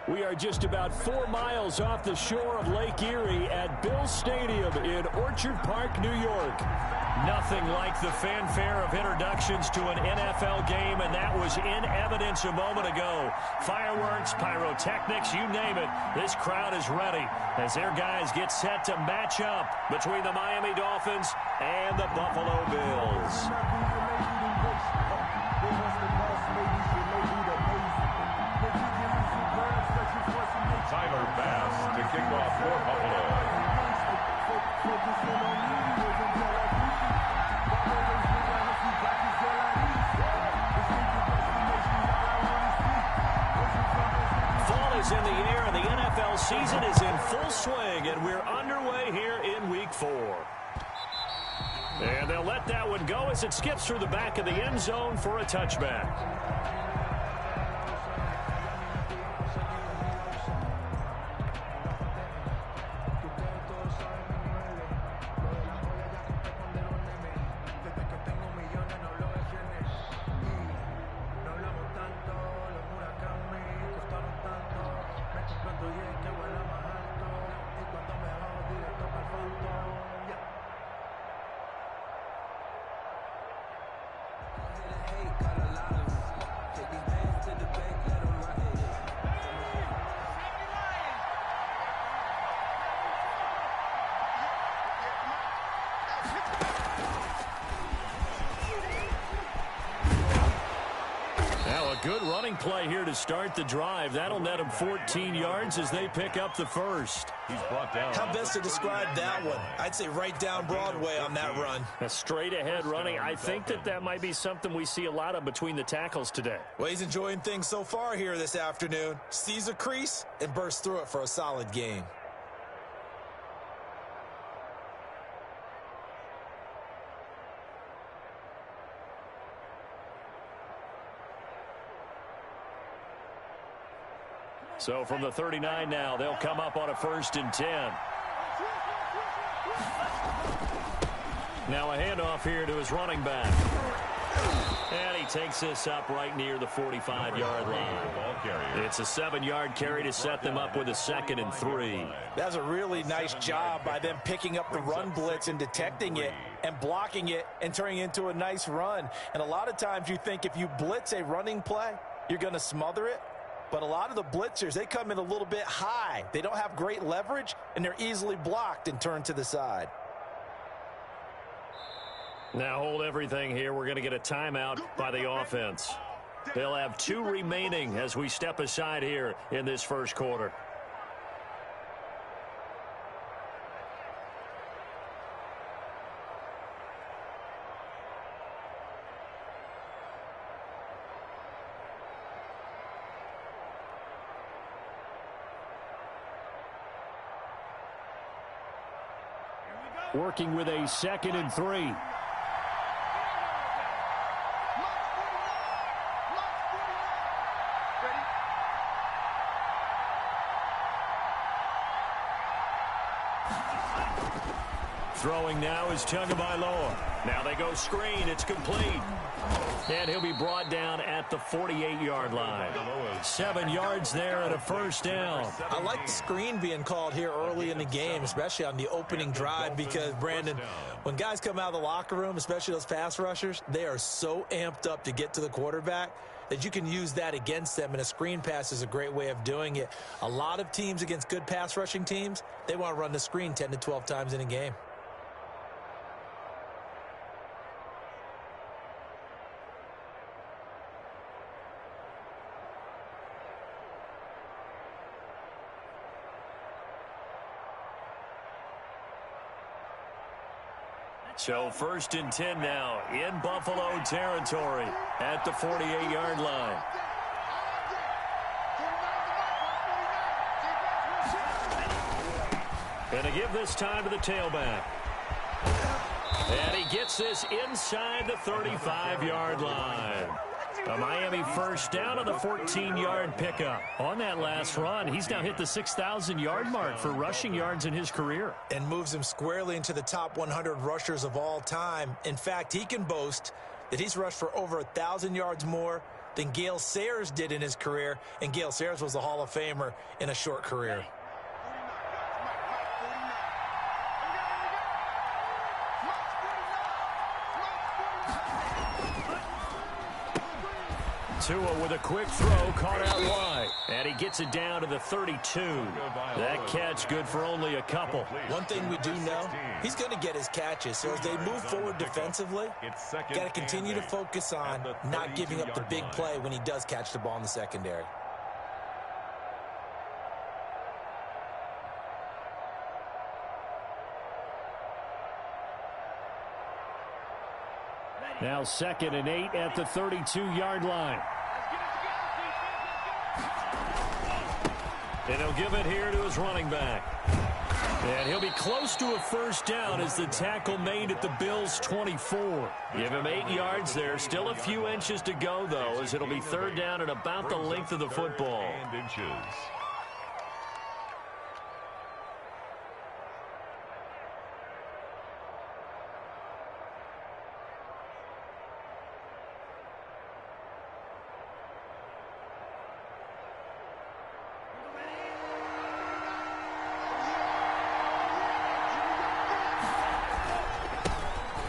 We are just about 4 miles off the shore of Lake Erie at Bills Stadium in Orchard Park, New York. Nothing like the fanfare of introductions to an NFL game, and that was in evidence a moment ago. Fireworks, pyrotechnics, you name it. This crowd is ready as their guys get set to match up between the Miami Dolphins and the Buffalo Bills. Tyler Bass to kick off for Buffalo. Fall is in the air, and the NFL season is in full swing, and we're underway here in Week 4. And they'll let that one go as it skips through the back of the end zone for a touchback. Good running play here to start the drive. That'll net them 14 yards as they pick up the first. He's brought down. How best to describe that one? I'd say right down Broadway on that run. A straight ahead running. I think that might be something we see a lot of between the tackles today. Well, he's enjoying things so far here this afternoon. Sees a crease and bursts through it for a solid gain. So from the 39 now, they'll come up on a 1st and 10. Now a handoff here to his running back. And he takes this up right near the 45-yard line. It's a 7-yard carry to set them up with a 2nd and 3. That's a really nice job by them picking up the run blitz and detecting it and blocking it and turning it into a nice run. And a lot of times you think if you blitz a running play, you're going to smother it. But a lot of the blitzers, they come in a little bit high. They don't have great leverage, and they're easily blocked and turned to the side. Now hold everything here. We're going to get a timeout by the offense. They'll have 2 remaining as we step aside here in this first quarter. Working with a 2nd and 3. Throwing now is Tagovailoa. Now they go screen. It's complete. And he'll be brought down at the 48-yard line. 7 yards there and a 1st down. I like the screen being called here early in the game, especially on the opening drive, because, Brandon, when guys come out of the locker room, especially those pass rushers, they are so amped up to get to the quarterback that you can use that against them, and a screen pass is a great way of doing it. A lot of teams against good pass rushing teams, they want to run the screen 10 to 12 times in a game. So 1st and 10 now in Buffalo territory at the 48-yard line. And to give this time to the tailback. And he gets this inside the 35-yard line. A Miami 1st down on the 14-yard pickup. On that last run, he's now hit the 6,000-yard mark for rushing yards in his career. And moves him squarely into the top 100 rushers of all time. In fact, he can boast that he's rushed for over 1,000 yards more than Gale Sayers did in his career, and Gale Sayers was a Hall of Famer in a short career. Tua with a quick throw, caught out wide. And he gets it down to the 32. That catch good for only a couple. One thing we do know, he's going to get his catches. So as they move forward defensively, got to continue to focus on not giving up the big play when he does catch the ball in the secondary. Now 2nd and 8 at the 32-yard line. And he'll give it here to his running back. And he'll be close to a first down as the tackle made at the Bills' 24. Give him 8 yards there. Still a few inches to go, though, as it'll be 3rd down at about the length of the football.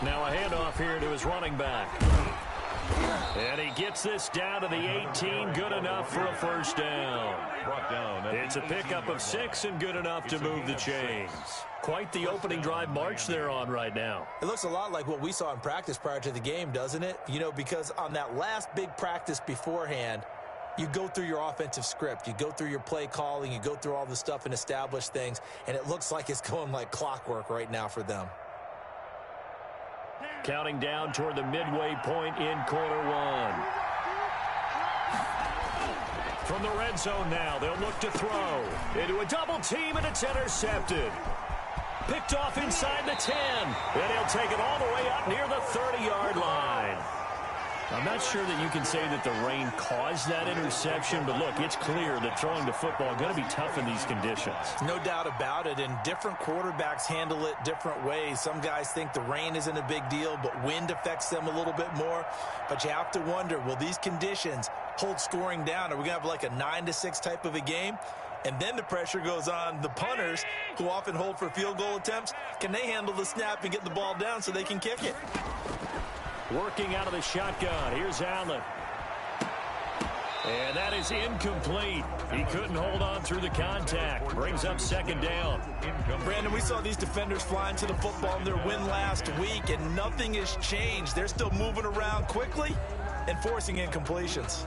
Now a handoff here to his running back. And he gets this down to the 18, good enough for a first down. It's a pickup of 6 and good enough to move the chains. Quite the opening drive march they're on right now. It looks a lot like what we saw in practice prior to the game, doesn't it? You know, because on that last big practice beforehand, you go through your offensive script, you go through your play calling, you go through all the stuff and establish things, and it looks like it's going like clockwork right now for them. Counting down toward the midway point in quarter one. From the red zone now, they'll look to throw. Into a double team, and it's intercepted. Picked off inside the 10. And he'll take it all the way up near the 30-yard line. I'm not sure that you can say that the rain caused that interception, but look, it's clear that throwing the football is going to be tough in these conditions. No doubt about it, and different quarterbacks handle it different ways. Some guys think the rain isn't a big deal, but wind affects them a little bit more. But you have to wonder, will these conditions hold scoring down? Are we going to have like a 9-6 type of a game? And then the pressure goes on the punters, who often hold for field goal attempts. Can they handle the snap and get the ball down so they can kick it? Working out of the shotgun. Here's Allen. And that is incomplete. He couldn't hold on through the contact. Brings up 2nd down. Brandon, we saw these defenders flying to the football in their win last week, and nothing has changed. They're still moving around quickly and forcing incompletions.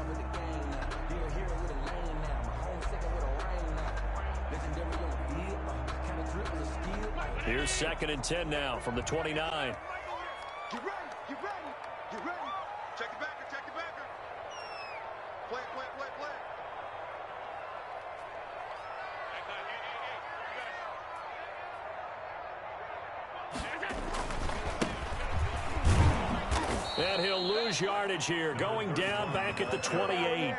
Here's 2nd and 10 now from the 29. Check the backer, check the backer. Play. And he'll lose yardage here, going down back at the 28.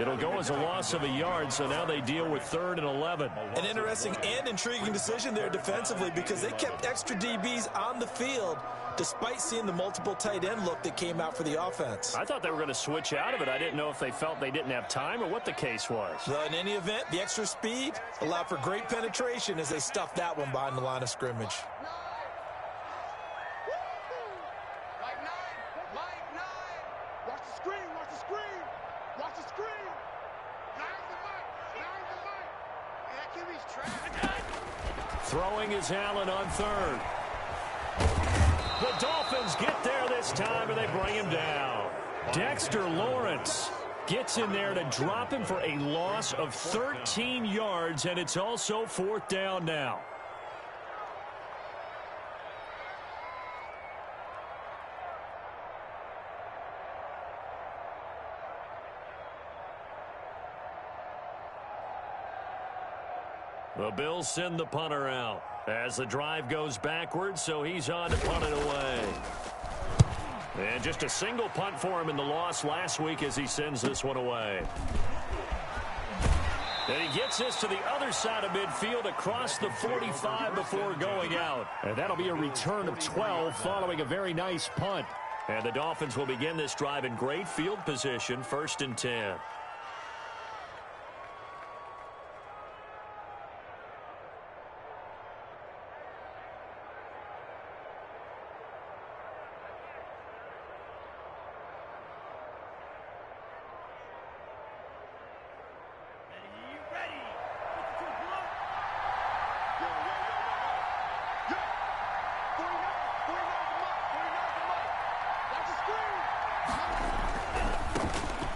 It'll go as a loss of a yard, so now they deal with 3rd and 11. An interesting and intriguing decision there defensively, because they kept extra DBs on the field despite seeing the multiple tight end look that came out for the offense. I thought they were going to switch out of it. I didn't know if they felt they didn't have time or what the case was. Well, in any event, the extra speed allowed for great penetration as they stuffed that one behind the line of scrimmage. Throwing is Allen on 3rd. The Dolphins get there this time, and they bring him down. Dexter Lawrence gets in there to drop him for a loss of 13 yards, and it's also 4th down now. The Bills send the punter out as the drive goes backwards, so he's on to punt it away. And just a single punt for him in the loss last week as he sends this one away. And he gets this to the other side of midfield across the 45 before going out. And that'll be a return of 12 following a very nice punt. And the Dolphins will begin this drive in great field position, 1st and 10.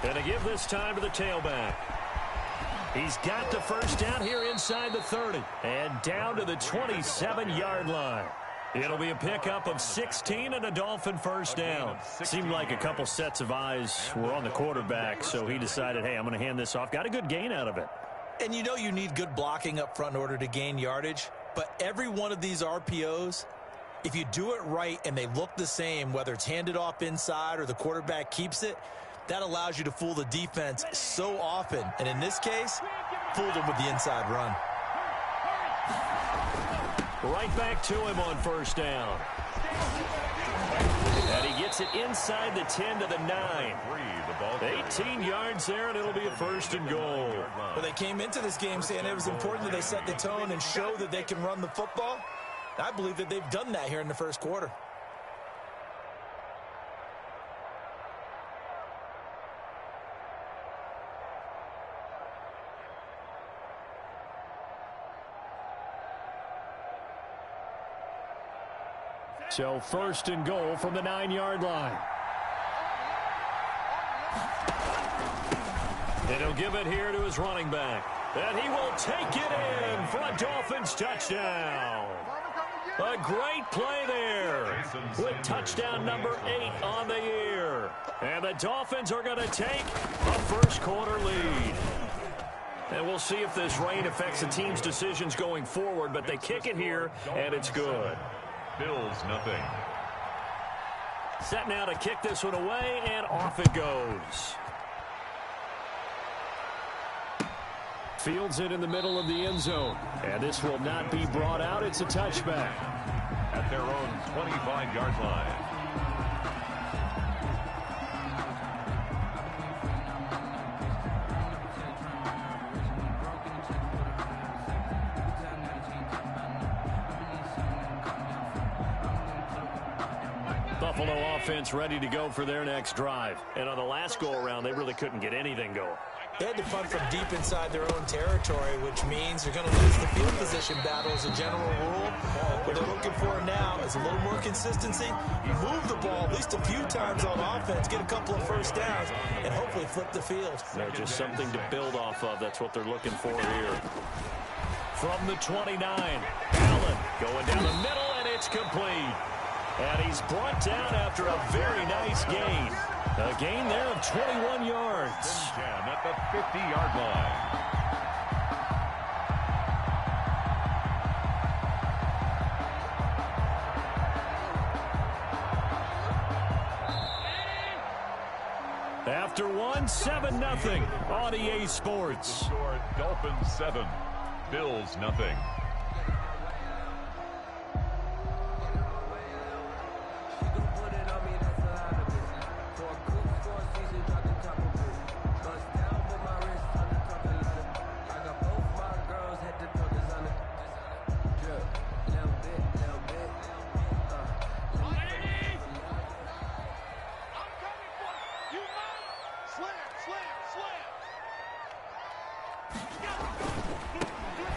And to give this time to the tailback. He's got the first down here inside the 30. And down to the 27-yard line. It'll be a pickup of 16 and a Dolphin first down. Seemed like a couple sets of eyes were on the quarterback, so he decided, hey, I'm going to hand this off. Got a good gain out of it. And you know you need good blocking up front in order to gain yardage. But every one of these RPOs, if you do it right and they look the same, whether it's handed off inside or the quarterback keeps it, that allows you to fool the defense so often. And in this case, fooled him with the inside run. Right back to him on first down. And he gets it inside the 10 to the 9. 18 yards there, and it'll be a 1st and goal. Well, they came into this game saying it was important that they set the tone and show that they can run the football. I believe that they've done that here in the first quarter. So 1st and goal from the 9-yard line. And he'll give it here to his running back. And he will take it in for a Dolphins touchdown. A great play there with touchdown number 8 on the year. And the Dolphins are going to take a first-quarter lead. And we'll see if this rain affects the team's decisions going forward, but they kick it here, and it's good. Bills nothing. Set now to kick this one away, and off it goes. Fields it in the middle of the end zone. And this will not be brought out. It's a touchback. At their own 25-yard line. Buffalo offense ready to go for their next drive. And on the last go-around, they really couldn't get anything going. They had to punt from deep inside their own territory, which means they're going to lose the field position battle as a general rule. What they're looking for now is a little more consistency, move the ball at least a few times on offense, get a couple of first downs, and hopefully flip the field. They're just something to build off of. That's what they're looking for here. From the 29, Allen going down the middle, and it's complete. And he's brought down after a very nice gain. A gain there of 21 yards. Down at the 50-yard line. After one, 7-0 on EA Sports. Score Dolphins 7, Bills nothing.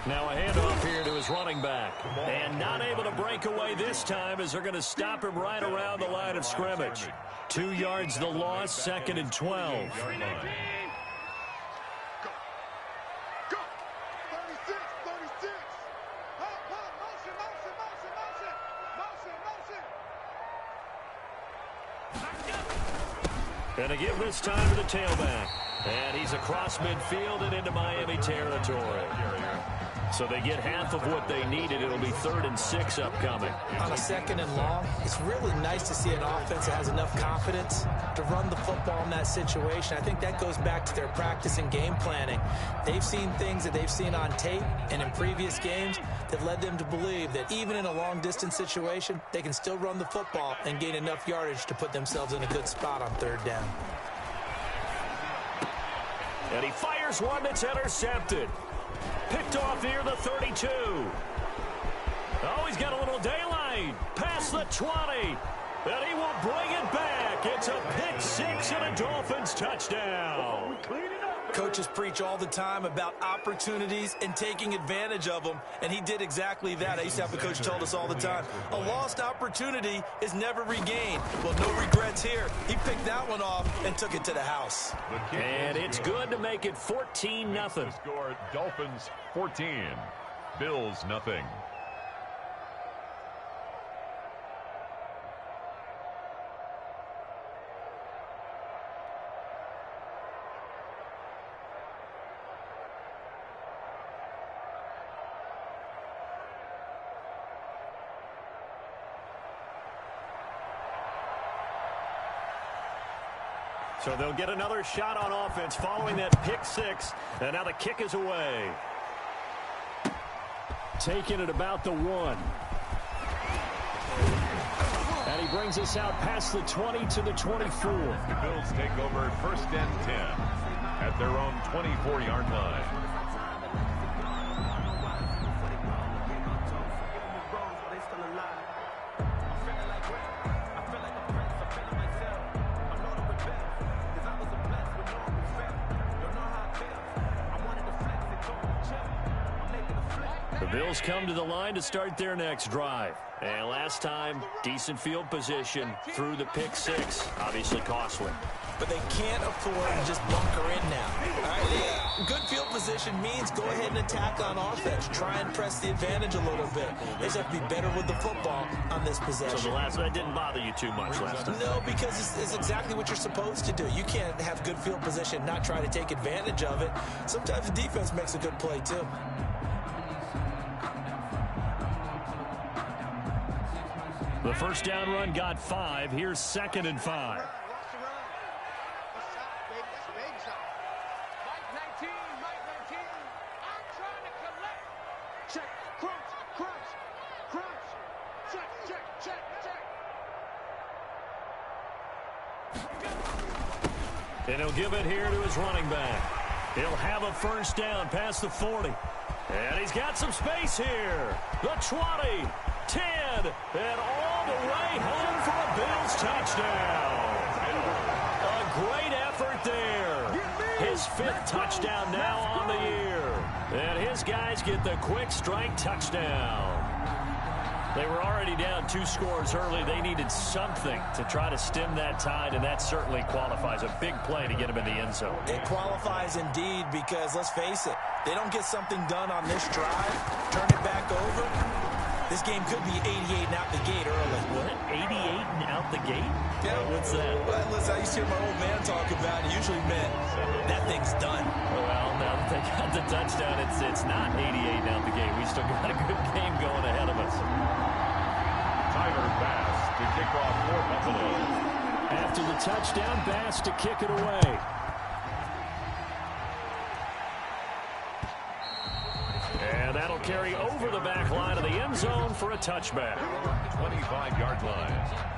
Now a handoff here to his running back. And not able to break away this time as they're going to stop him right around the line of scrimmage. 2 yards the loss, 2nd and 12. And to give this time to the tailback. And he's across midfield and into Miami territory. So they get half of what they needed. It'll be 3rd and 6 upcoming. On a 2nd and long, it's really nice to see an offense that has enough confidence to run the football in that situation. I think that goes back to their practice and game planning. They've seen things that they've seen on tape and in previous games that led them to believe that even in a long-distance situation, they can still run the football and gain enough yardage to put themselves in a good spot on 3rd down. And he fires one that's intercepted. Picked off near the 32. Oh, he's got a little daylight. Past the 20. And he will bring it back. It's a pick 6 and a Dolphins touchdown. Coaches preach all the time about opportunities and taking advantage of them, and he did exactly that. I used to have a coach told us all the time, a lost opportunity is never regained. Well, no regrets here. He picked that one off and took it to the house. And it's good to make it 14-0. Score Dolphins 14, Bills nothing. So they'll get another shot on offense following that pick 6. And now the kick is away. Taking it about the 1. And he brings us out past the 20 to the 24. The Bills take over 1st and 10 at their own 24-yard line. The Bills come to the line to start their next drive. And last time, decent field position through the pick 6. Obviously costly. But they can't afford to just bunker in now. All right, good field position means go ahead and attack on offense. Try and press the advantage a little bit. They just have to be better with the football on this possession. So that didn't bother you too much last time? No, because it's exactly what you're supposed to do. You can't have good field position and not try to take advantage of it. Sometimes the defense makes a good play, too. The first down run got 5. Here's 2nd and 5. And he'll give it here to his running back. He'll have a first down past the 40. And he's got some space here. The 20, 10, and all the way home for a Bills touchdown. A great effort there. His 5th touchdown now on the year. And his guys get the quick strike touchdown. They were already down 2 scores early. They needed something to try to stem that tide, and that certainly qualifies. A big play to get him in the end zone. It qualifies indeed because, let's face it, they don't get something done on this drive, turn it back over. This game could be 88 and out the gate early. What? 88 and out the gate? Yeah. What's that? Well, listen, I used to hear my old man talk about it. It usually meant that thing's done. Well, now that they got the touchdown, it's not 88 and out the gate. We still got a good game going ahead of us. Tyler Bass to kick off for Buffalo. After the touchdown, Bass to kick it away. And that'll carry over the back line of the end zone for a touchback. 25-yard line.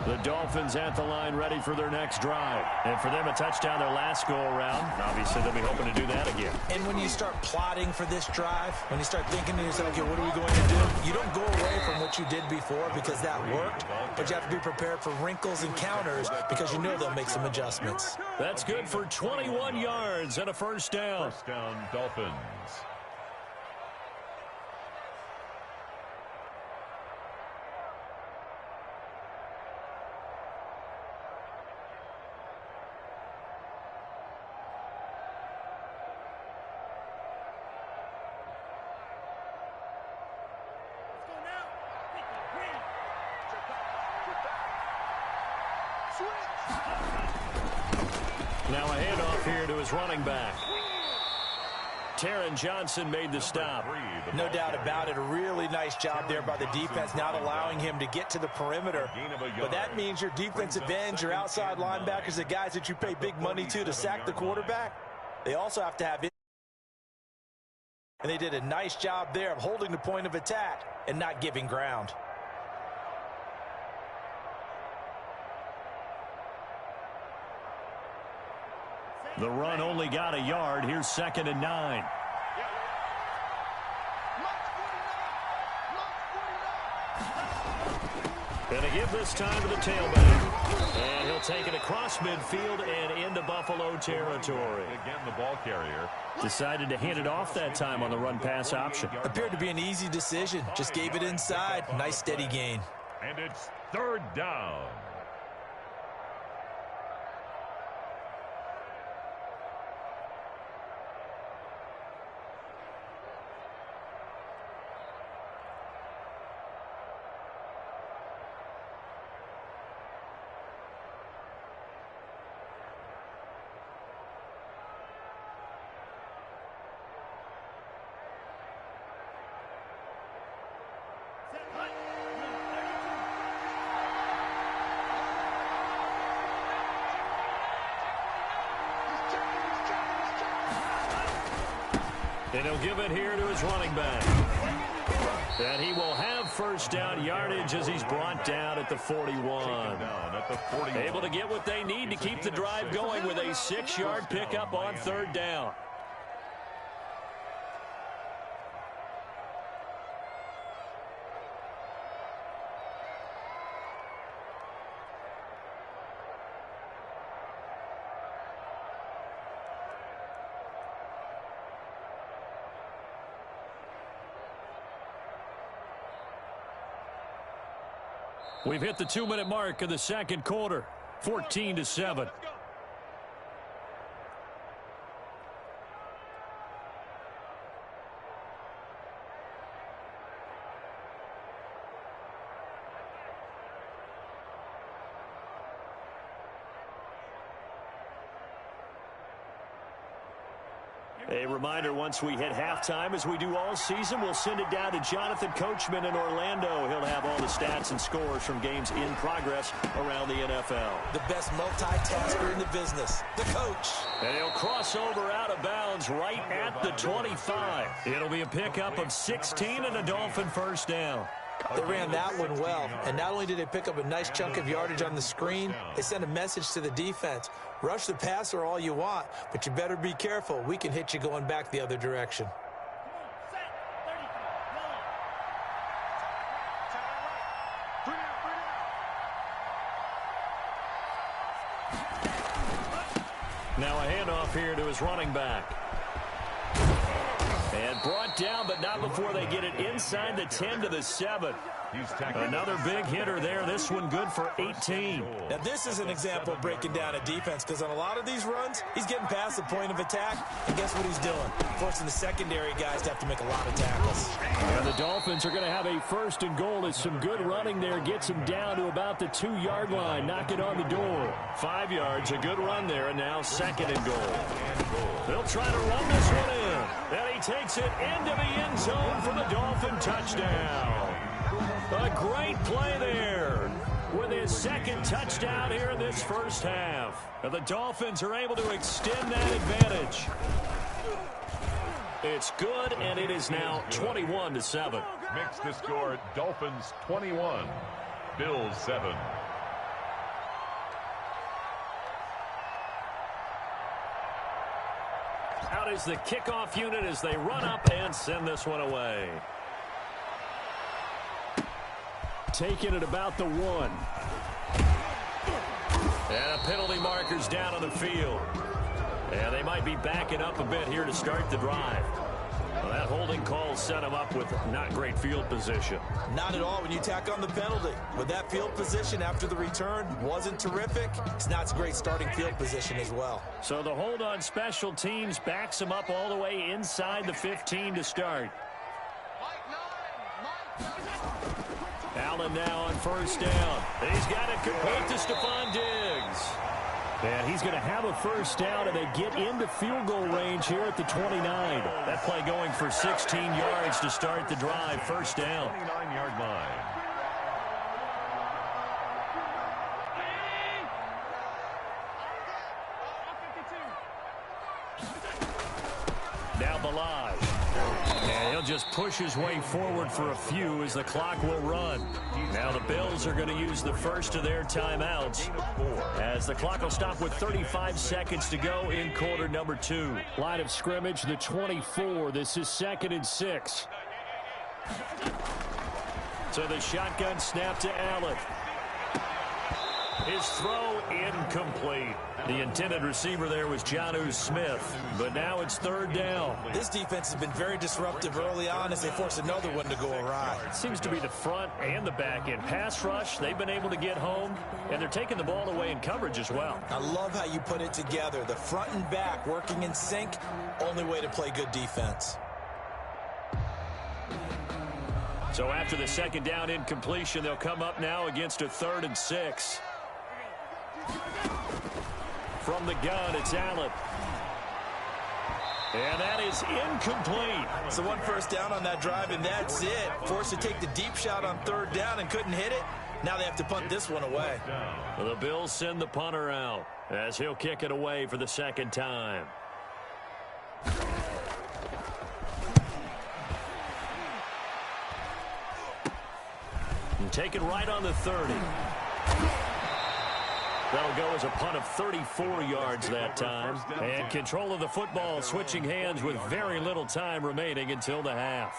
The Dolphins at the line ready for their next drive. And for them, a touchdown their last go-around. Obviously, they'll be hoping to do that again. And when you start plotting for this drive, when you start thinking to yourself, okay, what are we going to do? You don't go away from what you did before because that worked, but you have to be prepared for wrinkles and counters because you know they'll make some adjustments. That's good for 21 yards and a first down. First down, Dolphins. Now a handoff here to his running back. Taron Johnson made the stop. No doubt about it. A really nice job there by the defense, not allowing him to get to the perimeter. But that means your defensive ends, your outside linebackers, the guys that you pay big money to sack the quarterback, they also have to have it. And they did a nice job there of holding the point of attack and not giving ground. The run only got a yard. Here's 2nd and 9. And a give this time to the tailback. And he'll take it across midfield and into Buffalo territory. Again, the ball carrier Decided to hand it off that time on the run-pass option. Appeared to be an easy decision. Just gave it inside. Nice steady gain. And it's 3rd down. And he'll give it here to his running back. And he will have 1st down yardage as he's brought down at the 41. Able to get what they need to keep the drive going with a 6-yard pickup on 3rd down. We've hit the 2-minute mark of the 2nd quarter, 14-7. A reminder, once we hit halftime, as we do all season, we'll send it down to Jonathan Coachman in Orlando. He'll have all the stats and scores from games in progress around the NFL. The best multitasker in the business, the coach. And he'll cross over out of bounds right at the 25. It'll be a pickup of 16 and a Dolphin 1st down. They ran that one well, and not only did they pick up a nice chunk of yardage on the screen, they sent a message to the defense. Rush the passer all you want, but you better be careful. We can hit you going back the other direction. Now a handoff here to his running back. And brought down, but not before they get it inside the 10 to the 7. Another big hitter there. This one good for 18. Now, this is an example of breaking down a defense, because on a lot of these runs, he's getting past the point of attack, and guess what he's doing? Forcing the secondary guys to have to make a lot of tackles. And the Dolphins are going to have a 1st and goal. As some good running there gets him down to about the 2-yard line. Knock it on the door. 5 yards, a good run there, and now 2nd and goal. They'll try to run this one in. And he takes it into the end zone for the Dolphin touchdown. A great play there with his 2nd touchdown here in this 1st half. And the Dolphins are able to extend that advantage. It's good, and it is now 21-7. Makes the score Dolphins 21, Bills 7. Out is the kickoff unit as they run up and send this one away. Taking it about the 1. And a penalty marker's down on the field. And they might be backing up a bit here to start the drive. Well, that holding call set him up with not great field position. Not at all when you tack on the penalty. With that field position after the return wasn't terrific, it's not a great starting field position as well. So the hold on special teams backs him up all the way inside the 15 to start. Allen now on 1st down. He's got it complete to Stephon Diggs. And he's going to have a first down, and they get into field goal range here at the 29. That play going for 16 yards to start the drive. First down. 29-yard line. Now Balaj. And he'll just push his way forward for a few as the clock will run. Now the Bills are going to use the first of their timeouts as the clock will stop with 35 seconds to go in quarter number 2. Line of scrimmage, the 24. This is 2nd and 6. So the shotgun snap to Allen. His throw incomplete. The intended receiver there was Jonnu Smith, but now it's 3rd down. This defense has been very disruptive early on as they force another one to go awry. It seems to be the front and the back end. Pass rush, they've been able to get home, and they're taking the ball away in coverage as well. I love how you put it together. The front and back working in sync, only way to play good defense. So after the 2nd down incompletion, they'll come up now against a 3rd and 6. From the gun, it's Allen. And that is incomplete. So one first down on that drive, and that's it. Forced to take the deep shot on 3rd down and couldn't hit it. Now they have to punt this one away. Well, the Bills send the punter out as he'll kick it away for the 2nd time. And take it right on the 30. That'll go as a punt of 34 yards that time. And control of the football switching hands with very little time remaining until the half.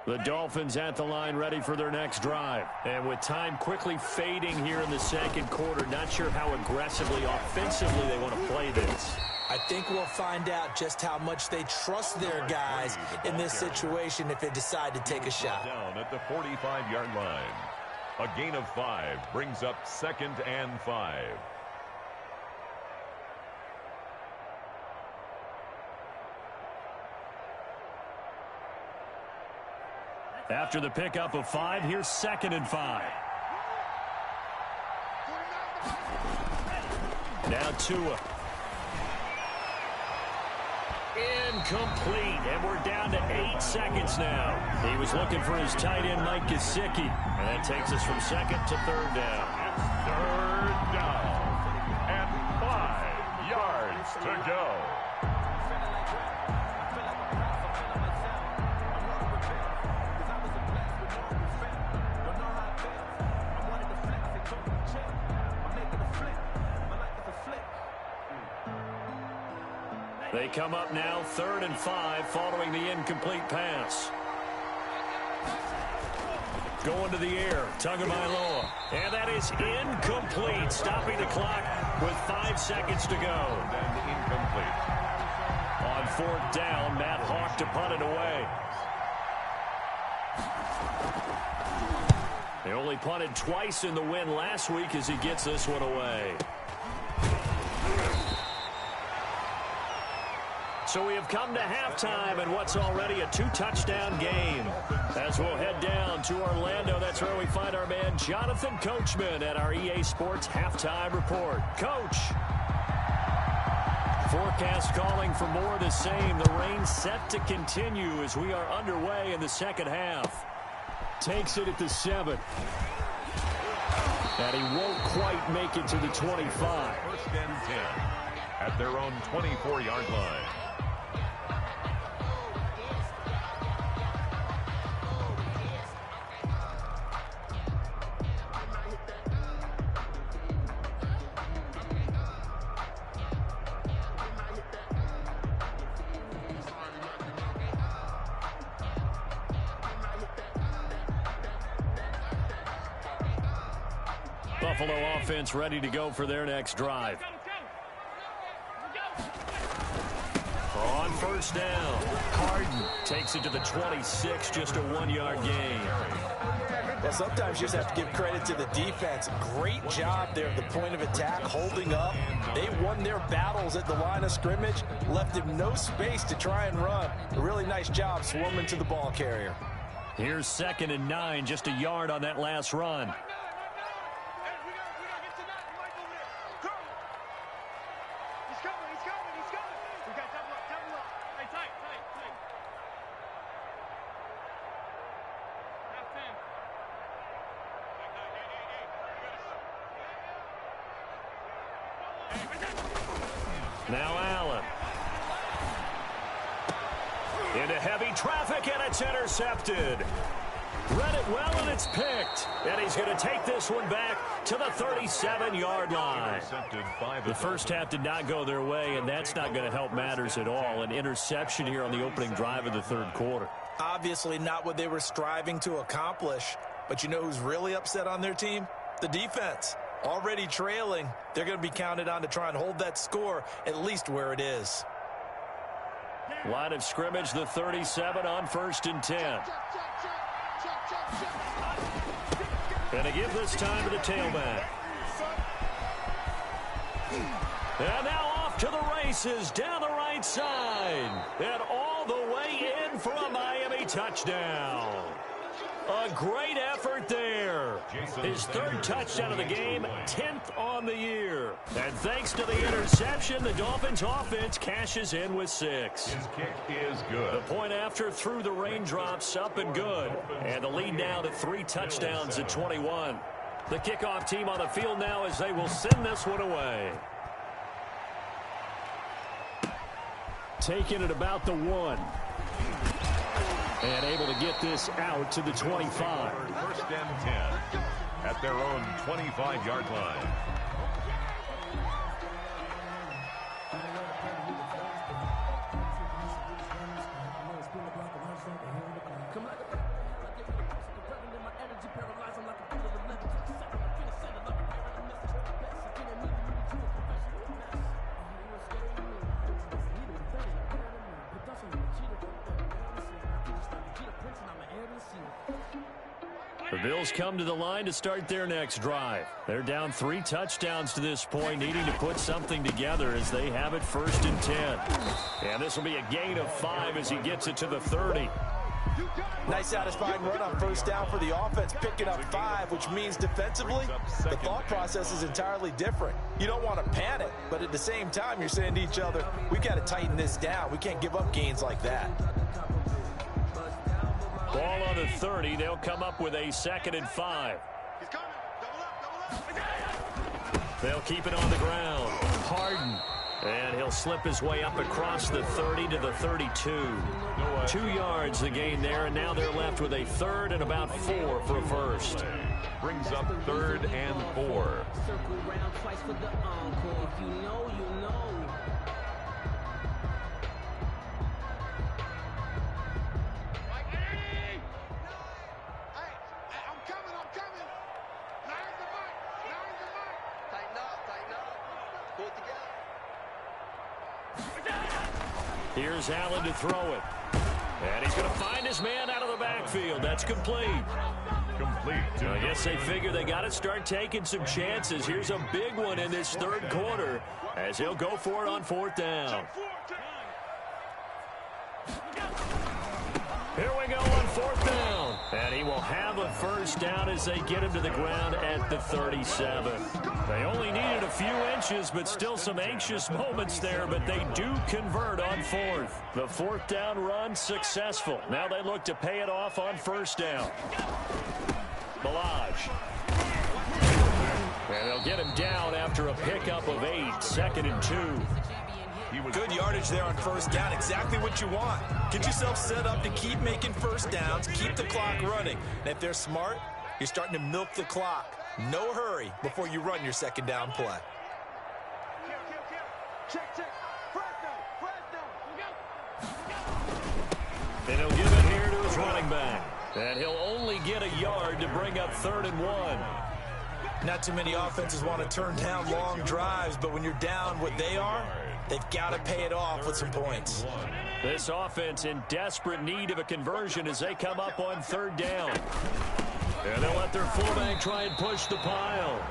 The Dolphins at the line ready for their next drive. And with time quickly fading here in the 2nd quarter, not sure how aggressively, offensively they want to play this. I think we'll find out just how much they trust their guys in this situation if they decide to take a shot. Down at the 45-yard line. A gain of 5 brings up 2nd and 5. After the pickup of 5, here's 2nd and 5. Now Tua. Incomplete, and we're down to 8 seconds now. He was looking for his tight end, Mike Gesicki, and that takes us from 2nd to 3rd down. It's 3rd down and 5 yards to go. They come up now 3rd and 5 following the incomplete pass. Going to the air, Tagovailoa. And that is incomplete, stopping the clock with 5 seconds to go. And incomplete. On 4th down, Matt Hawk to punt it away. They only punted twice in the win last week as he gets this one away. So we have come to halftime in what's already a 2-touchdown game. As we'll head down to Orlando, that's where we find our man Jonathan Coachman at our EA Sports Halftime Report. Coach. Forecast calling for more of the same. The rain set to continue as we are underway in the 2nd half. Takes it at the 7. And he won't quite make it to the 25. 1st and 10 at their own 24-yard line. Buffalo offense ready to go for their next drive. On first down, Harden takes it to the 26, just a 1-yard gain. Well, sometimes you just have to give credit to the defense. Great job there at the point of attack, holding up. They won their battles at the line of scrimmage, left him no space to try and run. A really nice job swarming to the ball carrier. Here's 2nd and 9, just a yard on that last run. Now Allen. Into heavy traffic, and it's intercepted. Read it well, and it's picked. And he's going to take this one back to the 37-yard line. The first half did not go their way, and that's not going to help matters at all. An interception here on the opening drive of the third quarter. Obviously not what they were striving to accomplish. But you know who's really upset on their team? The defense. Already trailing, they're going to be counted on to try and hold that score at least where it is. Line of scrimmage, the 37 on 1st and 10. And to give this time to the tailback. And now off to the races, down the right side. And all the way in for a Miami touchdown. A great effort there. His 3rd touchdown of the game, 10th on the year. And thanks to the interception, the Dolphins offense cashes in with 6. His kick is good. The point after through the raindrops, up and good. And the lead now to 3 touchdowns at 21. The kickoff team on the field now as they will send this one away. Taking it about the 1. And able to get this out to the 25. 1st and 10 at their own 25-yard line. The Bills come to the line to start their next drive. They're down 3 touchdowns to this point, needing to put something together as they have it 1st and 10. And this will be a gain of 5 as he gets it to the 30. Nice satisfying run on 1st down for the offense, picking up 5, which means defensively, the thought process is entirely different. You don't want to panic, but at the same time, you're saying to each other, we got to tighten this down. We can't give up gains like that. Ball on the 30. They'll come up with a 2nd and 5. He's coming. Double up. They'll keep it on the ground. Harden. And he'll slip his way up across the 30 to the 32. 2 yards the gain there, and now they're left with a 3rd and about 4 for a first. Brings up 3rd and 4. Circle round twice for the encore. If you know, you know. Here's Allen to throw it. And he's going to find his man out of the backfield. That's complete. I guess they figure they got to start taking some chances. Here's a big one in this 3rd quarter as he'll go for it on 4th down. Here we go on 4th down. And he will have a 1st down as they get him to the ground at the 37. They only needed a few inches, but still some anxious moments there, but they do convert on 4th. The 4th down run successful. Now they look to pay it off on 1st down. Balaj. And they'll get him down after a pickup of 8, 2nd and 2. Good yardage there on 1st down. Exactly what you want. Get yourself set up to keep making 1st downs, keep the clock running. And if they're smart, you're starting to milk the clock. No hurry before you run your 2nd down play. And he'll give it here to his running back. And he'll only get a yard to bring up 3rd and 1. Not too many offenses want to turn down long drives, but when you're down what they are, they've got to pay it off with some points. This offense in desperate need of a conversion as they come up on third down. And they'll let their fullback try and push the pile.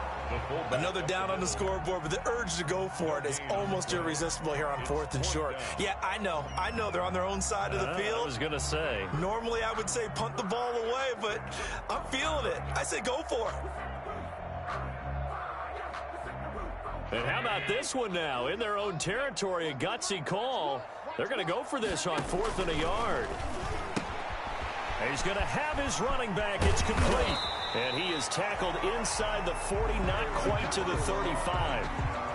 Another down on the scoreboard, but the urge to go for it is almost irresistible here on 4th and short. Yeah, I know they're on their own side of the field. I was going to say. Normally I would say punt the ball away, but I'm feeling it. I say go for it. And how about this one now? In their own territory, a gutsy call. They're going to go for this on 4th and a yard. He's going to have his running back. It's complete. And he is tackled inside the 40, not quite to the 35.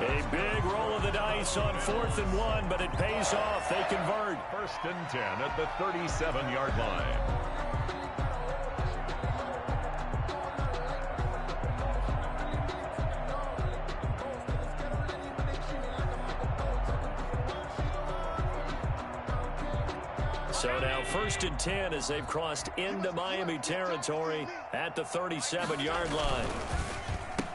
A big roll of the dice on 4th and 1, but it pays off. They convert. 1st and 10 at the 37-yard line. So now 1st and 10 as they've crossed into Miami territory at the 37-yard line.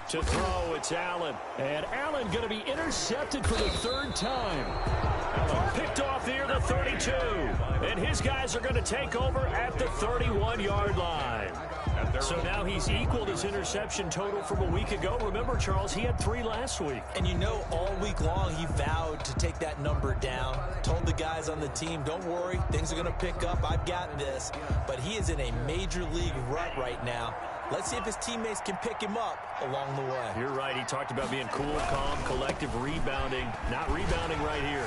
To throw, it's Allen. And Allen going to be intercepted for the 3rd time. Allen picked off near the 32. And his guys are going to take over at the 31-yard line. So now he's equaled his interception total from a week ago. Remember, Charles, he had 3 last week. And you know, all week long he vowed to take that number down. Told the guys on the team, don't worry, things are going to pick up. I've got this. But he is in a major league rut right now. Let's see if his teammates can pick him up along the way. You're right. He talked about being cool, calm, collective rebounding. Not rebounding right here.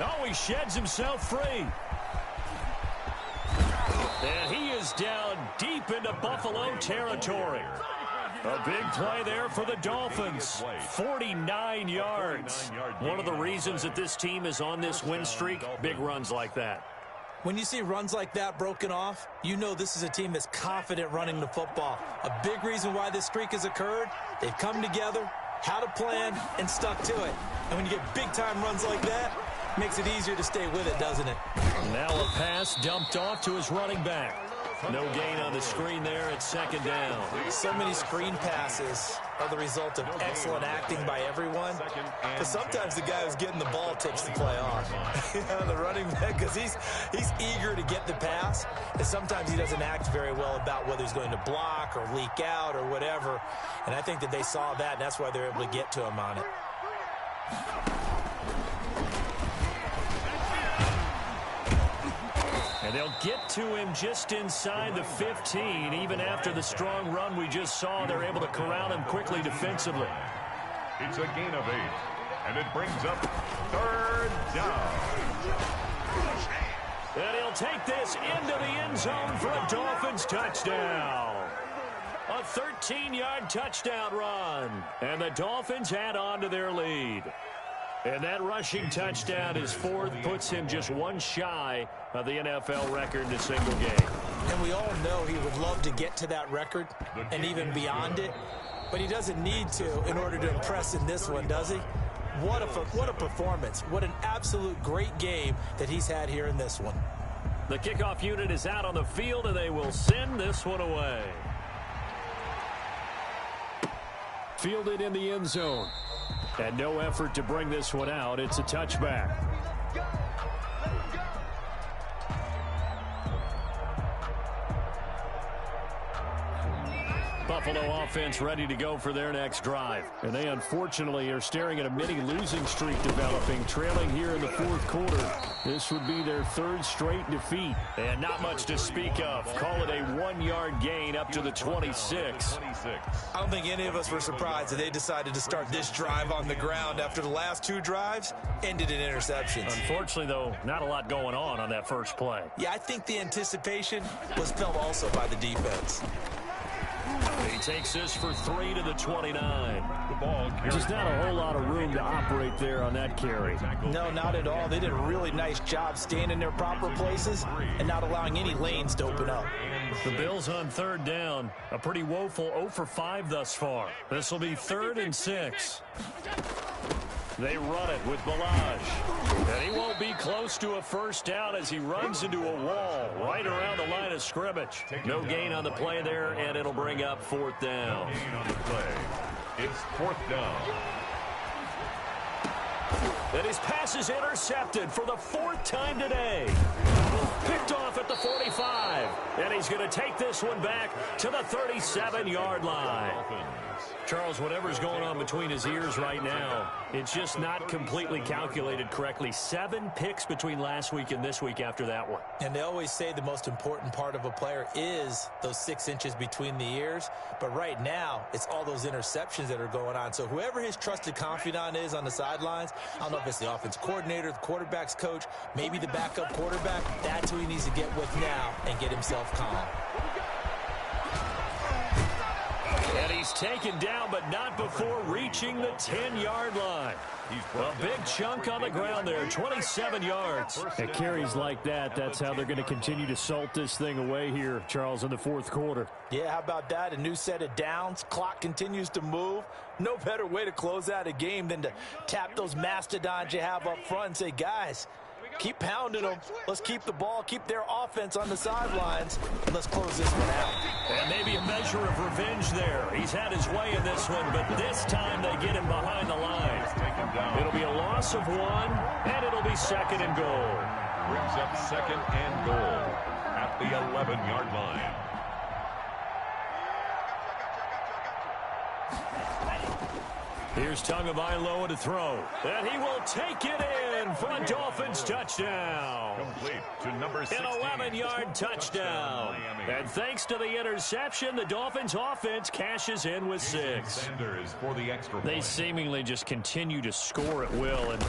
Oh, he sheds himself free. And he is down deep into Buffalo territory. A big play there for the Dolphins. 49 yards. One of the reasons that this team is on this win streak, big runs like that. When you see runs like that broken off, you know this is a team that's confident running the football. A big reason why this streak has occurred, they've come together, had a plan, and stuck to it. And when you get big-time runs like that, makes it easier to stay with it, doesn't it? Now a pass dumped off to his running back. No gain on the screen there at 2nd down. So many screen passes are the result of excellent acting by everyone. But sometimes the guy who's getting the ball takes the play off. The running back, because he's eager to get the pass. And sometimes he doesn't act very well about whether he's going to block or leak out or whatever. And I think that they saw that, and that's why they're able to get to him on it. And they'll get to him just inside the 15. Even after the strong run we just saw, they're able to corral him quickly defensively. It's a gain of 8, and it brings up 3rd down. And he'll take this into the end zone for a Dolphins touchdown. A 13-yard touchdown run. And the Dolphins add on to their lead. And that rushing touchdown is 4th, puts him just one shy of the NFL record in a single game. And we all know he would love to get to that record and even beyond it, but he doesn't need to in order to impress in this one, does he? What a performance. What an absolute great game that he's had here in this one. The kickoff unit is out on the field, and they will send this one away. Fielded in the end zone. And no effort to bring this one out. It's a touchback. Buffalo offense ready to go for their next drive. And they unfortunately are staring at a mini losing streak developing, trailing here in the 4th quarter. This would be their 3rd straight defeat. And not much to speak of. Call it a 1-yard gain up to the 26. I don't think any of us were surprised that they decided to start this drive on the ground after the last 2 drives ended in interceptions. Unfortunately, though, not a lot going on that first play. Yeah, I think the anticipation was felt also by the defense. He takes this for 3 to the 29. The ball just not a whole lot of room to operate there on that carry. No, not at all. They did a really nice job staying in their proper places and not allowing any lanes to open up. The Bills on 3rd down. A pretty woeful 0 for 5 thus far. This will be 3rd and 6. They run it with Balaj. And he won't be close to a first down as he runs into a wall right around the line of scrimmage. No gain on the play there, and it'll bring up fourth down. No gain on the play. It's fourth down. And his pass is intercepted for the fourth time today. Picked off at the 45. And he's going to take this one back to the 37-yard line. Charles, whatever's going on between his ears right now, it's just not completely calculated correctly. 7 picks between last week and this week after that one. And they always say the most important part of a player is those 6 inches between the ears. But right now, it's all those interceptions that are going on. So whoever his trusted confidant is on the sidelines, I don't know if it's the offense coordinator, the quarterback's coach, maybe the backup quarterback, that's who he needs to get with now and get himself calm. And he's taken down, but not before reaching the 10-yard line. A big chunk on the ground there, 27 yards. At carries like that, that's how they're going to continue to salt this thing away here, Charles, in the fourth quarter. Yeah, how about that? A new set of downs. Clock continues to move. No better way to close out a game than to tap those mastodons you have up front and say, guys, keep pounding them. Let's keep the ball, keep their offense on the sidelines, and let's close this one out. And maybe a measure of revenge there. He's had his way in this one, but this time they get him behind the line. It'll be a loss of 1, and it'll be second and goal. Brings up second and goal at the 11-yard line. Here's Tagovailoa to throw. And he will take it in for a Dolphins touchdown. Complete to number 16. An 11-yard touchdown. And thanks to the interception, the Dolphins offense cashes in with 6. Sanders for the extra They point. seemingly just continue to score at will. And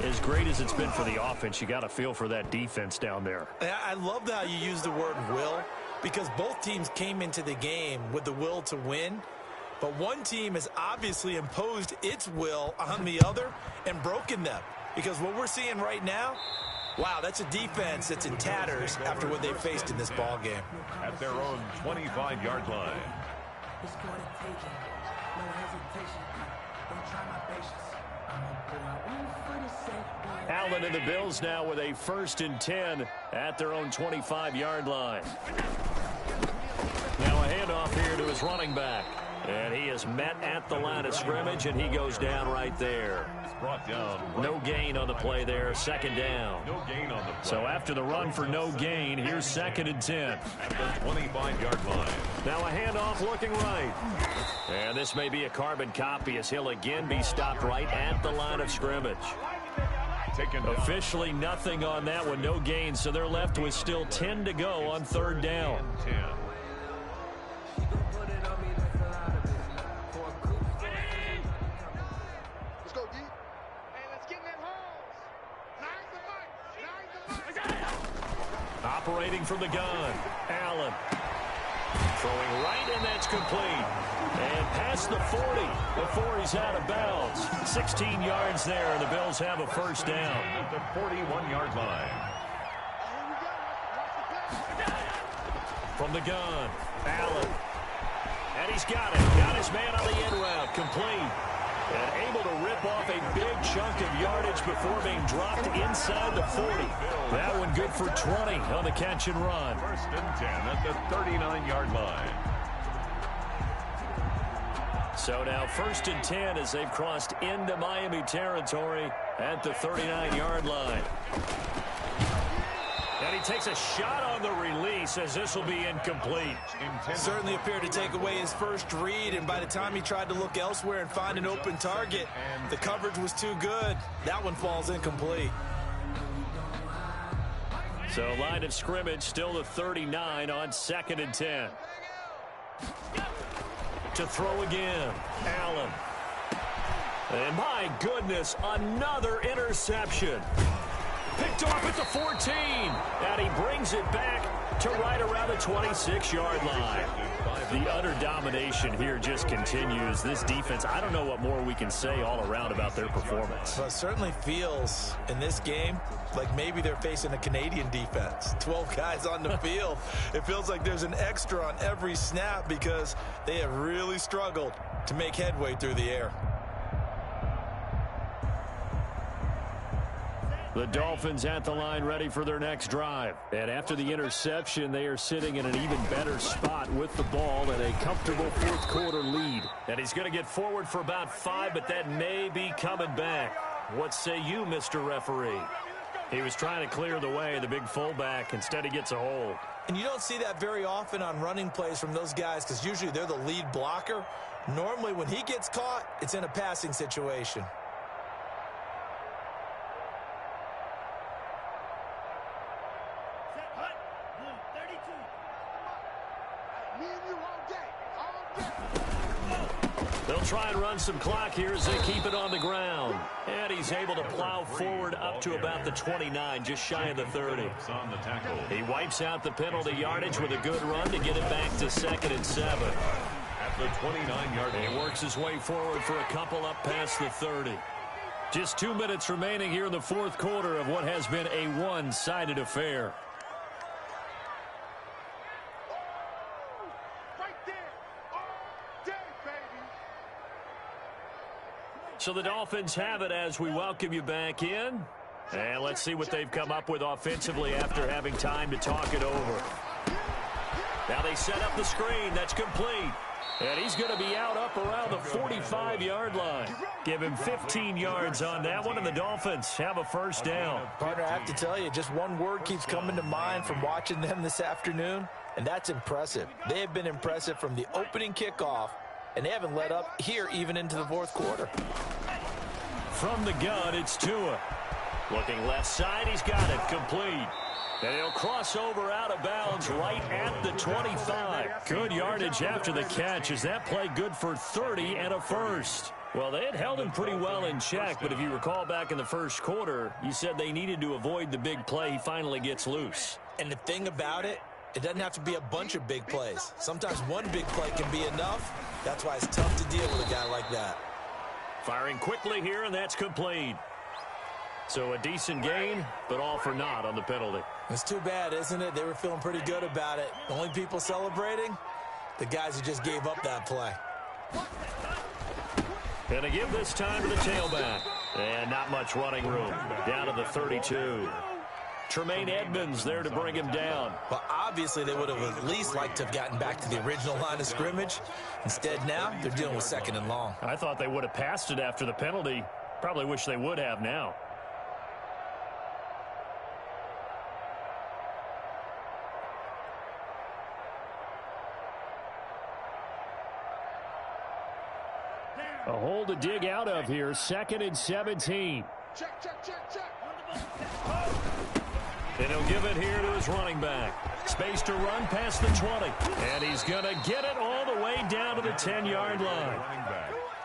as great as it's been for the offense, you got to feel for that defense down there. I love how you use the word will, because both teams came into the game with the will to win. But one team has obviously imposed its will on the other and broken them. Because what we're seeing right now, wow, that's a defense that's in tatters after what they faced in this ball game. At their own 25-yard line. Allen and the Bills now with a 1st and 10 at their own 25-yard line. Now a handoff here to his running back. And he is met at the line of scrimmage, and he goes down right there. Brought down. No gain on the play there, second down. No gain on the play. So after the run for no gain, here's 2nd and 10. At the 25-yard line. Now a handoff looking right. And this may be a carbon copy as he'll again be stopped right at the line of scrimmage. Taken down. Officially nothing on that one, no gain, so they're left with still 10 to go on 3rd down. 10. Operating from the gun, Allen. Throwing right, and that's complete. And past the 40 before he's out of bounds. 16 yards there, and the Bills have a 1st down. At the 41-yard line. From the gun, Allen. And he's got it. Got his man on the end route, complete. And able to rip off a big chunk of yardage before being dropped inside the 40. That one good for 20 on the catch and run. 1st and 10 at the 39-yard line. So now 1st and 10 as they've crossed into Miami territory at the 39-yard line. And he takes a shot on the release as this will be incomplete. Certainly appeared to take away his first read, and by the time he tried to look elsewhere and find an open target, the coverage was too good. That one falls incomplete. So line of scrimmage still the 39 on 2nd and 10. To throw again, Allen. And my goodness, another interception. Picked off at the 14, and he brings it back to right around the 26-yard line. The utter domination here just continues. This defense, I don't know what more we can say all around about their performance. Well, it certainly feels in this game like maybe they're facing a Canadian defense. 12 guys on the field. It feels like there's an extra on every snap because they have really struggled to make headway through the air. The Dolphins at the line ready for their next drive. And after the interception, they are sitting in an even better spot with the ball and a comfortable fourth quarter lead. And he's going to get forward for about 5, but that may be coming back. What say you, Mr. Referee? He was trying to clear the way, the big fullback. Instead, he gets a hold. And you don't see that very often on running plays from those guys because usually they're the lead blocker. Normally, when he gets caught, it's in a passing situation. They'll try and run some clock here as they keep it on the ground. And he's able to plow forward up to about the 29, just shy of the 30. He wipes out the penalty yardage with a good run to get it back to 2nd and 7. At the 29-yard line. He works his way forward for a couple up past the 30. Just 2 minutes remaining here in the fourth quarter of what has been a one-sided affair. So the Dolphins have it as we welcome you back in. And let's see what they've come up with offensively after having time to talk it over. Now they set up the screen. That's complete. And he's going to be out up around the 45-yard line. Give him 15 yards on that one, and the Dolphins have a first down. Partner, I have to tell you, just one word keeps coming to mind from watching them this afternoon, and that's impressive. They have been impressive from the opening kickoff, and they haven't let up here even into the fourth quarter. From the gun, it's Tua. Looking left side, he's got it complete. And he'll cross over out of bounds right at the 25. Good yardage after the catch. Is that play good for 30 and a first? Well, they had held him pretty well in check, but if you recall back in the first quarter, you said they needed to avoid the big play. He finally gets loose. And the thing about it, it doesn't have to be a bunch of big plays. Sometimes one big play can be enough. That's why it's tough to deal with a guy like that. Firing quickly here, and that's complete. So a decent gain, but all for naught on the penalty. It's too bad, isn't it? They were feeling pretty good about it. The only people celebrating, the guys who just gave up that play. Going to give this time to the tailback. And not much running room. Down to the 32. Tremaine Edmonds there to bring him down. Well, obviously they would have at least liked to have gotten back to the original line of scrimmage. Instead now, they're dealing with 2nd and long. I thought they would have passed it after the penalty. Probably wish they would have now. A hole to dig out of here. 2nd and 17. Check, check, check, check. And he'll give it here to his running back. Space to run past the 20. And he's going to get it all the way down to the 10-yard line.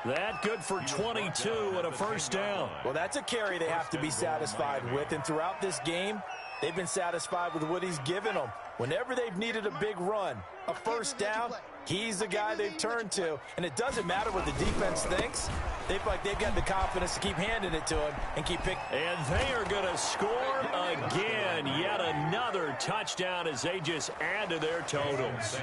That good for 22 and a first down. Well, that's a carry they have to be satisfied with. And throughout this game, they've been satisfied with what he's given them. Whenever they've needed a big run, a first down, he's the guy they've turned to. And it doesn't matter what the defense thinks. They've got the confidence to keep handing it to him and keep picking. And they are going to score again. Yet another touchdown as they just add to their totals.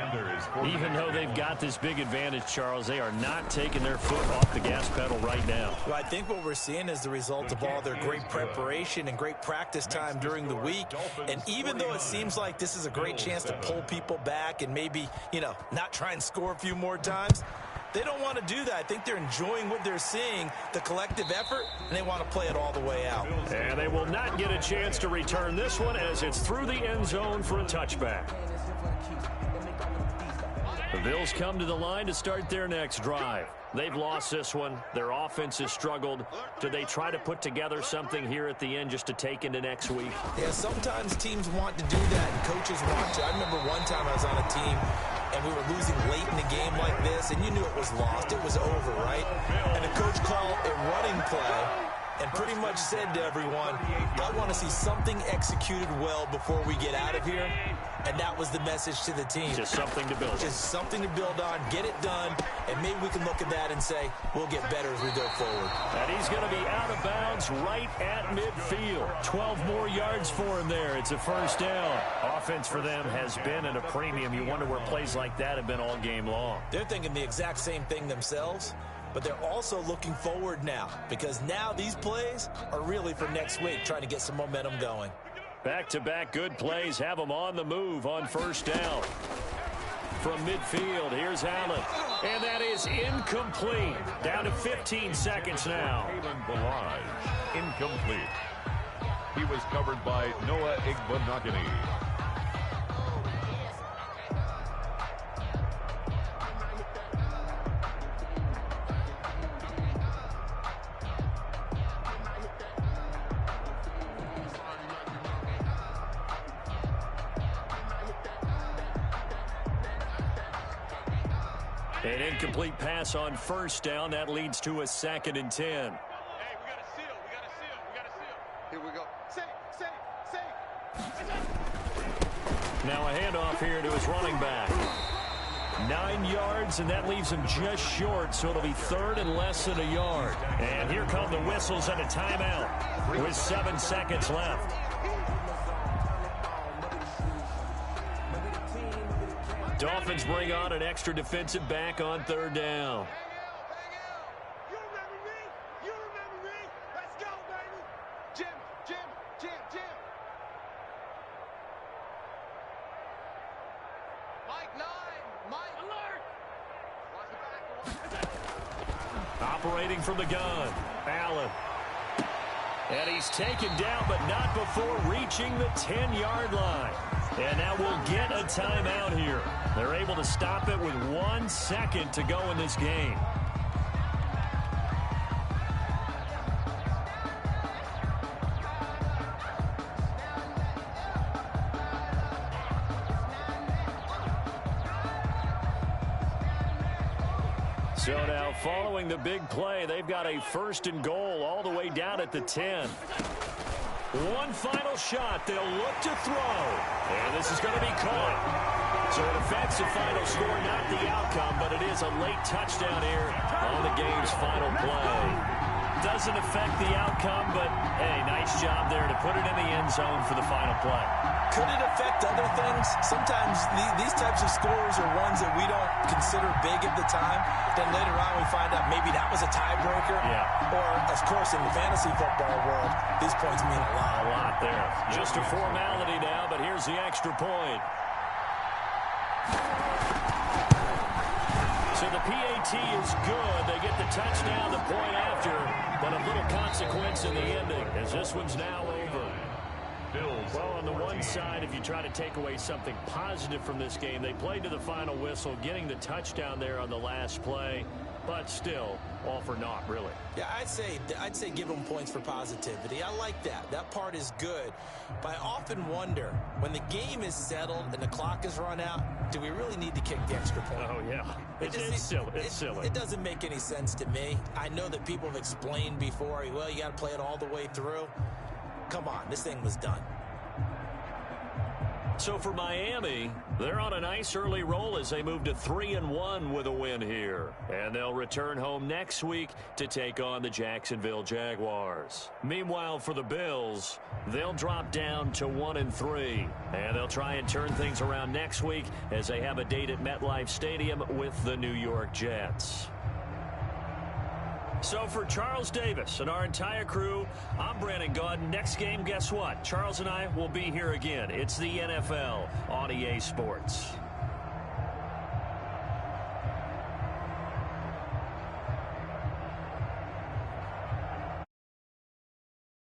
Even though they've got this big advantage, Charles, they are not taking their foot off the gas pedal right now. Well, I think what we're seeing is the result of all their great preparation and great practice time during the week. And even though it seems like this is a great chance to pull people back and maybe, not try and score a few more times, they don't want to do that. I think they're enjoying what they're seeing, the collective effort, and they want to play it all the way out. And they will not get a chance to return this one as it's through the end zone for a touchback. The Bills come to the line to start their next drive. They've lost this one. Their offense has struggled. Do they try to put together something here at the end just to take into next week? Yeah, sometimes teams want to do that, and coaches want to. I remember one time I was on a team, and we were losing late in the game like this, and you knew it was lost. It was over, right? And the coach called a running play and pretty much said to everyone, I want to see something executed well before we get out of here. And that was the message to the team. Just something to build on. Just something to build on, get it done, and maybe we can look at that and say, we'll get better as we go forward. And he's going to be out of bounds right at midfield. 12 more yards for him there. It's a first down. Offense for them has been at a premium. You wonder where plays like that have been all game long. They're thinking the exact same thing themselves. but they're also looking forward now because now these plays are really for next week, trying to get some momentum going. Back-to-back good plays have them on the move on first down. From midfield, here's Allen. And that is incomplete. Down to 15 seconds now. Incomplete. He was covered by Noah Igbenogany. An incomplete pass on first down. That leads to a 2nd and 10. Hey, we got a seal. We got a seal. We got a seal. Here we go. Safe. Now a handoff here to his running back. 9 yards, and that leaves him just short, so it'll be 3rd and less than a yard. And here come the whistles and a timeout with 7 seconds left. Dolphins bring on an extra defensive back on 3rd down. You remember me? You remember me? Let's go, baby. Jim. Mike 9. Mike alert. Watch the back. Operating from the gun, Allen. And he's taken down, but not before reaching the 10-yard line. And now we'll get a timeout here. They're able to stop it with 1 second to go in this game. So now following the big play, they've got a 1st and goal all the way down at the 10. One final shot. They'll look to throw. And this is going to be caught. So it affects the final score, not the outcome, but it is a late touchdown here on the game's final play. Doesn't affect the outcome, but, hey, nice job there to put it in the end zone for the final play. Could it affect other things? Sometimes these types of scores are ones that we don't consider big at the time. Then later on we find out maybe that was a tiebreaker. Yeah. Or, of course, in the fantasy football world, these points mean a lot. A lot there. Just a formality now, but here's the extra point. So the PAT is good. They get the touchdown the point after, but a little consequence in the ending as this one's now over. Well, on the one side, if you try to take away something positive from this game, they played to the final whistle, getting the touchdown there on the last play, but still, all for naught, really. Yeah, I'd say give them points for positivity. I like that. That part is good. But I often wonder, when the game is settled and the clock is run out, do we really need to kick the extra point? Oh, yeah. It's silly. It's silly. It doesn't make any sense to me. I know that people have explained before, well, you got to play it all the way through. Come on, this thing was done. So for Miami, they're on a nice early roll as they move to 3-1 with a win here. And they'll return home next week to take on the Jacksonville Jaguars. Meanwhile, for the Bills, they'll drop down to 1-3. And they'll try and turn things around next week as they have a date at MetLife Stadium with the New York Jets. So for Charles Davis and our entire crew, I'm Brandon Gaudin. Next game, guess what? Charles and I will be here again. It's the NFL on EA Sports.